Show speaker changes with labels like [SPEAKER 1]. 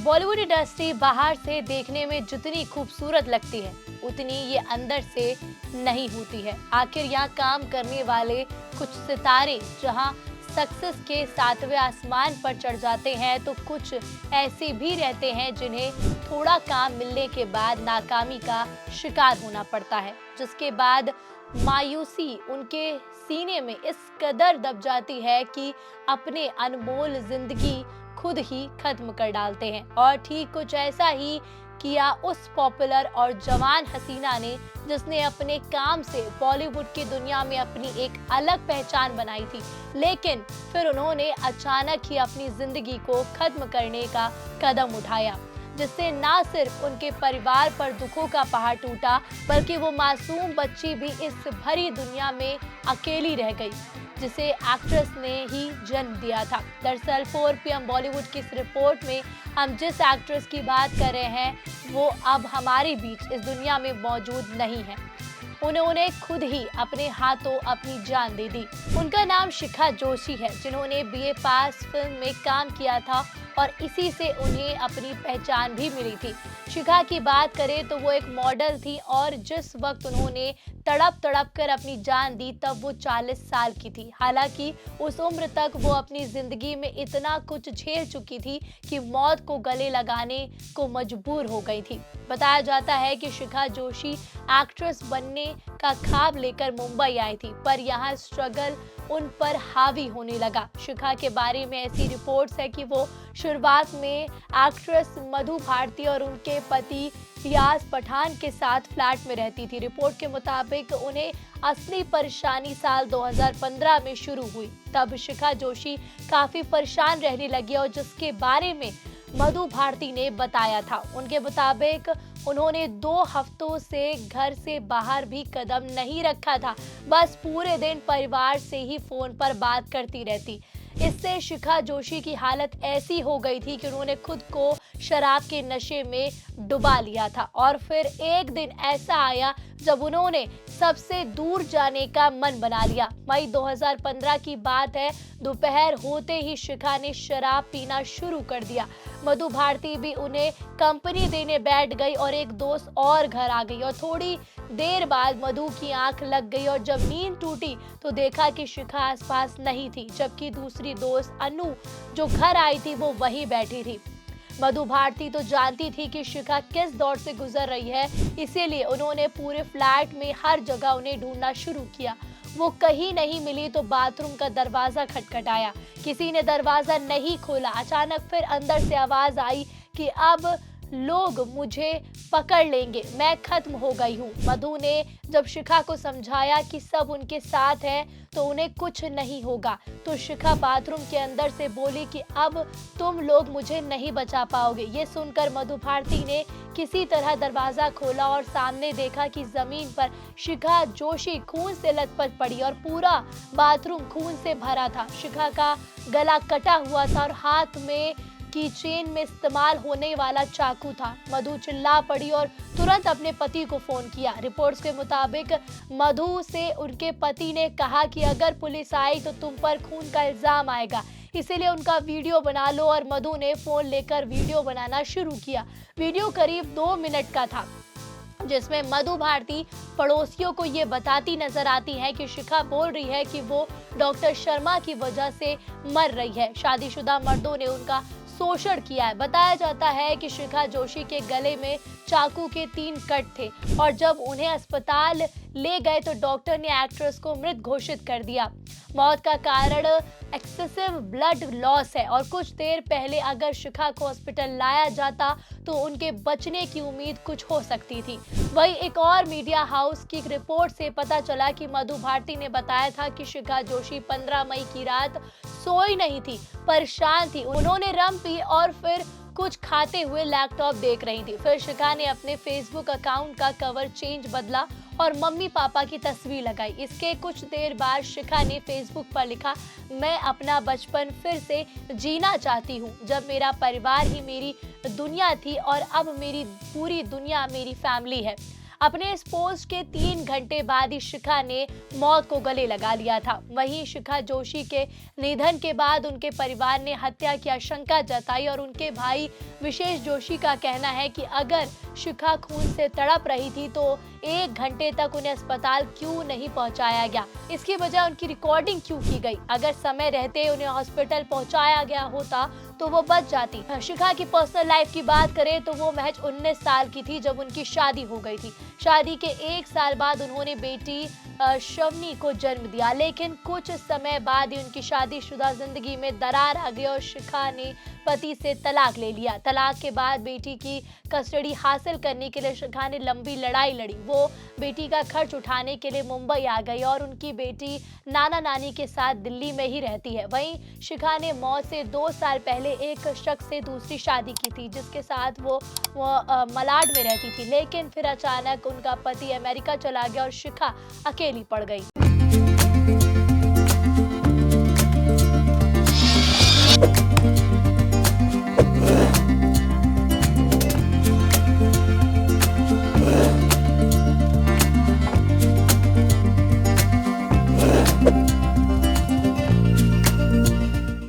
[SPEAKER 1] Bollywood industry बाहर से देखने में जितनी खूबसूरत लगती है उतनी ये अंदर से नहीं होती है। आखिर यहाँ काम करने वाले कुछ सितारे जहाँ सक्सेस के सातवें आसमान पर चढ़ जाते हैं तो कुछ ऐसे भी रहते हैं जिन्हें थोड़ा काम मिलने के बाद नाकामी का शिकार होना पड़ता है, जिसके बाद मायूसी उनके सीने में इस कदर दब जाती है कि अपने अनमोल जिंदगी खुद ही खत्म कर डालते हैं। और ठीक कुछ ऐसा ही किया उस पॉपुलर और जवान हसीना ने, जिसने अपने काम से बॉलीवुड की दुनिया में अपनी एक अलग पहचान बनाई थी, लेकिन फिर उन्होंने अचानक ही अपनी जिंदगी को खत्म करने का कदम उठाया, जिससे ना सिर्फ उनके परिवार पर दुखों का पहाड़ टूटा बल्कि वो मासूम बच्ची भी इस भरी दुनिया में अकेली रह गई जिसे एक्ट्रेस ने ही जन्म दिया था। दरअसल 4 PM बॉलीवुड की इस रिपोर्ट में हम जिस एक्ट्रेस की बात कर रहे हैं वो अब हमारे बीच इस दुनिया में मौजूद नहीं है। उन्होंने खुद ही अपने हाथों अपनी जान दे दी। उनका नाम शिखा जोशी है, जिन्होंने BA पास फिल्म में काम किया था और इसी से उन्हें अपनी पहचान भी मिली थी। शिखा की बात करें तो वो एक मॉडल थी और जिस वक्त उन्होंने तड़प तड़प कर अपनी जान दी तब वो 40 साल की थी। हालांकि उस उम्र तक वो अपनी जिंदगी में इतना कुछ झेल चुकी थी कि मौत को गले लगाने को मजबूर हो गई थी। बताया जाता है कि शिखा जोशी एक्ट्रेस बनने का ख्वाब लेकर मुंबई आई थी, पर यहाँ स्ट्रगल उन पर हावी होने लगा। शिखा के बारे में ऐसी रिपोर्ट्स है कि वो शुरुआत में एक्ट्रेस मधु भारती और उनके पति रियाज पठान के साथ फ्लैट में रहती थी। रिपोर्ट के मुताबिक उन्हें असली परेशानी साल 2015 में शुरू हुई। तब शिखा जोशी काफी परेशान रहने लगी और जिसके बारे में मधु भारती ने बताया था। उनके मुताबिक उन्होंने 2 हफ्तों से घर से बाहर भी कदम नहीं रखा था, बस पूरे दिन परिवार से ही फोन पर बात करती रहती। इससे शिखा जोशी की हालत ऐसी हो गई थी कि उन्होंने खुद को शराब के नशे में डुबा लिया था। और फिर एक दिन ऐसा आया जब उन्होंने सबसे दूर जाने का मन बना लिया। मई 2015 की बात है, दोपहर होते ही शिखा ने शराब पीना शुरू कर दिया। मधु भारती भी उन्हें कंपनी देने बैठ गई और एक दोस्त और घर आ गई और थोड़ी देर बाद मधु की आंख लग गई और जब नींद टूटी तो देखा कि शिखा आसपास नहीं थी, जबकि दूसरी दोस्त अनु जो घर आई थी वो वहीं बैठी थी। मधु भारती तो जानती थी कि शिखा किस दौर से गुजर रही है, इसीलिए उन्होंने पूरे फ्लैट में हर जगह उन्हें ढूंढना शुरू किया। वो कहीं नहीं मिली तो बाथरूम का दरवाजा खटखटाया, किसी ने दरवाजा नहीं खोला। अचानक फिर अंदर से आवाज आई कि अब लोग मुझे पकड़ लेंगे, मैं खत्म हो गई हूँ। मधु ने जब शिखा को समझाया कि सब उनके साथ है तो उन्हें कुछ नहीं होगा, तो शिखा बाथरूम के अंदर से बोली कि अब तुम लोग मुझे नहीं बचा पाओगे। ये सुनकर मधु भारती ने किसी तरह दरवाजा खोला और सामने देखा कि जमीन पर शिखा जोशी खून से लथपथ पड़ी और पूरा बाथरूम खून से भरा था। शिखा का गला कटा हुआ था और हाथ में की चेन में इस्तेमाल होने वाला चाकू था। मधु चिल्ला पड़ी और तुरंत अपने पति को फोन किया। रिपोर्ट्स के मुताबिक मधु से उनके पति ने कहा कि अगर पुलिस आई तो तुम पर खून का इल्जाम आएगा, इसीलिए उनका वीडियो बना लो। और मधु ने फोन लेकर वीडियो बनाना शुरू किया। वीडियो करीब 2 मिनट का था, जिसमें मधु भारती पड़ोसियों को ये बताती नजर आती है कि शिखा बोल रही है कि वो डॉक्टर शर्मा की वजह से मर रही है। शादीशुदा मर्दों ने उनका शोषण किया है। बताया जाता है कि शिखा जोशी के गले में चाकू के 3 कट थे और जब उन्हें अस्पताल ले गए तो डॉक्टर ने एक्ट्रेस को मृत घोषित कर दिया। मौत का कारण एक्सेसिव ब्लड लॉस है और कुछ देर पहले अगर शिखा को हॉस्पिटल लाया जाता तो उनके बचने की उम्मीद कुछ हो सकती थी। वही एक और मीडिया हाउस की रिपोर्ट से पता चला कि मधु भारती ने बताया था कि शिखा जोशी 15 मई की रात सोई नहीं थी, परेशान थी। उन्होंने रम पी और फिर कुछ खाते हुए लैपटॉप देख रही थी। फिर शिखा ने अपने फेसबुक अकाउंट का कवर चेंज बदला और मम्मी पापा की तस्वीर लगाई। इसके कुछ देर बाद शिखा ने फेसबुक पर लिखा, मैं अपना बचपन फिर से जीना चाहती हूँ, जब मेरा परिवार ही मेरी दुनिया थी और अब मेरी पूरी दुनिया मेरी फैमिली है। अपने इस पोस्ट के 3 घंटे बाद ही शिखा ने मौत को गले लगा लिया था। वहीं शिखा जोशी के निधन के बाद उनके परिवार ने हत्या की आशंका जताई और उनके भाई विशेष जोशी का कहना है कि अगर शिखा खून से तड़प रही थी तो 1 घंटे तक उन्हें अस्पताल क्यों नहीं पहुंचाया गया, इसकी बजाय उनकी रिकॉर्डिंग क्यों की गई। अगर समय रहते उन्हें हॉस्पिटल पहुंचाया गया होता तो वो बच जाती। शिखा की पर्सनल लाइफ की बात करें तो वो महज 19 साल की थी जब उनकी शादी हो गई थी। शादी के 1 साल बाद उन्होंने बेटी शवनी को जन्म दिया, लेकिन कुछ समय बाद ही उनकी शादीशुदा जिंदगी में दरार आ गई और शिखा ने पति से तलाक ले लिया। तलाक के बाद बेटी की कस्टडी हासिल करने के लिए शिखा ने लंबी लड़ाई लड़ी। वो बेटी का खर्च उठाने के लिए मुंबई आ गई और उनकी बेटी नाना नानी के साथ दिल्ली में ही रहती है। वहीं शिखा ने मौत से 2 साल पहले एक शख्स से दूसरी शादी की थी जिसके साथ वो मलाड में रहती थी, लेकिन फिर अचानक उनका पति अमेरिका चला गया और शिखा अकेली पड़ गई।